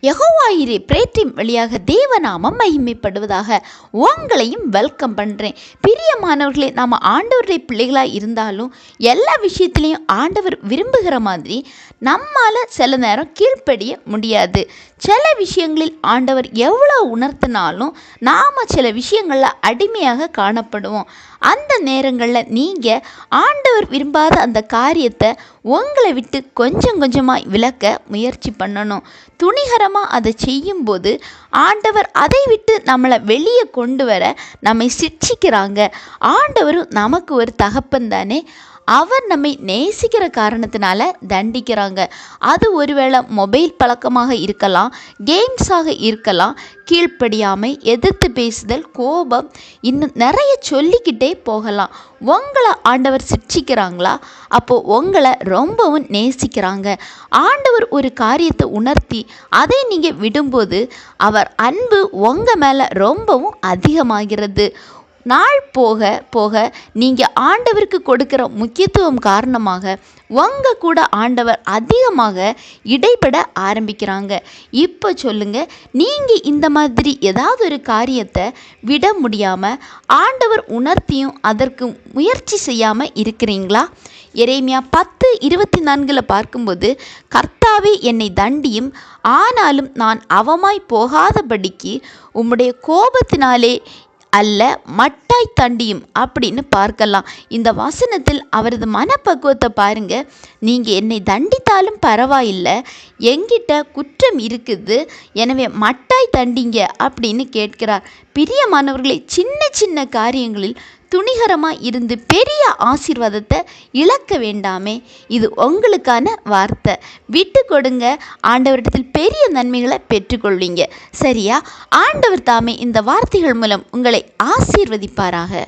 யெகோவாயிரே பிரேட்டின் வழியாக தேவநாமம் மகிமைப்படுவதாக. உங்களையும் வெல்கம் பண்ணுறேன். பிரியமானவர்களே, நாம் ஆண்டவருடைய பிள்ளைகளாக இருந்தாலும் எல்லா விஷயத்துலேயும் ஆண்டவர் விரும்புகிற மாதிரி நம்மால் சில நேரம் கீழ்ப்படிய முடியாது. சில விஷயங்களில் ஆண்டவர் எவ்வளோ உணர்த்தினாலும் நாம் சில விஷயங்களில் அடிமையாக காணப்படுவோம். அந்த நேரங்களில் நீங்கள் ஆண்டவர் விரும்பாத அந்த காரியத்தை உங்களை விட்டு கொஞ்சம் கொஞ்சமாக விலக்க முயற்சி பண்ணணும். துணிகரமாக அதை செய்யும்போது ஆண்டவர் அதை விட்டு நம்மளை வெளியே கொண்டு வர நம்மை சிட்சிக்கிறாங்க. ஆண்டவரும் நமக்கு ஒரு தகப்பன் தானே. அவர் நம்மை நேசிக்கிற காரணத்தினால தண்டிக்கிறாங்க. அது ஒருவேளை மொபைல் பழக்கமாக இருக்கலாம், கேம்ஸாக இருக்கலாம், கீழ்ப்படியாமை, எதிர்த்து பேசுதல், கோபம், இன்னும் நிறைய சொல்லிக்கிட்டே போகலாம். உங்களை ஆண்டவர் சிட்சிக்கிறாங்களா? அப்போது உங்களை ரொம்பவும் நேசிக்கிறாங்க. ஆண்டவர் ஒரு காரியத்தை உணர்த்தி அதை நீங்கள் விடும்போது அவர் அன்பு உங்கள் மேலே ரொம்பவும் அதிகமாகிறது. நாள் போக போக நீங்கள் ஆண்டவருக்கு கொடுக்குற முக்கியத்துவம் காரணமாக உங்கள் கூட ஆண்டவர் அதிகமாக இடைப்பட ஆரம்பிக்கிறாங்க. இப்போ சொல்லுங்கள், நீங்கள் இந்த மாதிரி ஏதாவது ஒரு காரியத்தை விட முடியாமல் ஆண்டவர் உணர்த்தியும் அதற்கு முயற்சி செய்யாமல் இருக்கிறீங்களா? எரேமியா 10:24 பார்க்கும்போது, கர்த்தாவே என்னை தண்டியும், ஆனாலும் நான் அவமாய் போகாதபடிக்கு உம்முடைய கோபத்தினாலே அல்ல மட்டாய் தண்டியும் அப்படின்னு பார்க்கலாம். இந்த வசனத்தில் அவரது மனப்பக்குவத்தை பாருங்க. நீங்கள் என்னை தண்டித்தாலும் பரவாயில்லை, என்கிட்ட குற்றம் இருக்குது, எனவே மட்டாய் தண்டிங்க அப்படின்னு கேட்கிறார். பிரியமானவர்களே, சின்ன சின்ன காரியங்களில் துணிகரமாக இருந்து பெரிய ஆசீர்வாதத்தை இழக்க வேண்டாமே. இது உங்களுக்கான வார்த்தை. விட்டு கொடுங்க, ஆண்டவரிடத்தில் பெரிய நன்மைகளை பெற்றுக்கொள்வீங்க. சரியா? ஆண்டவர் தாமே இந்த வார்த்தைகள் மூலம் உங்களை ஆசீர்வதிப்பாராக.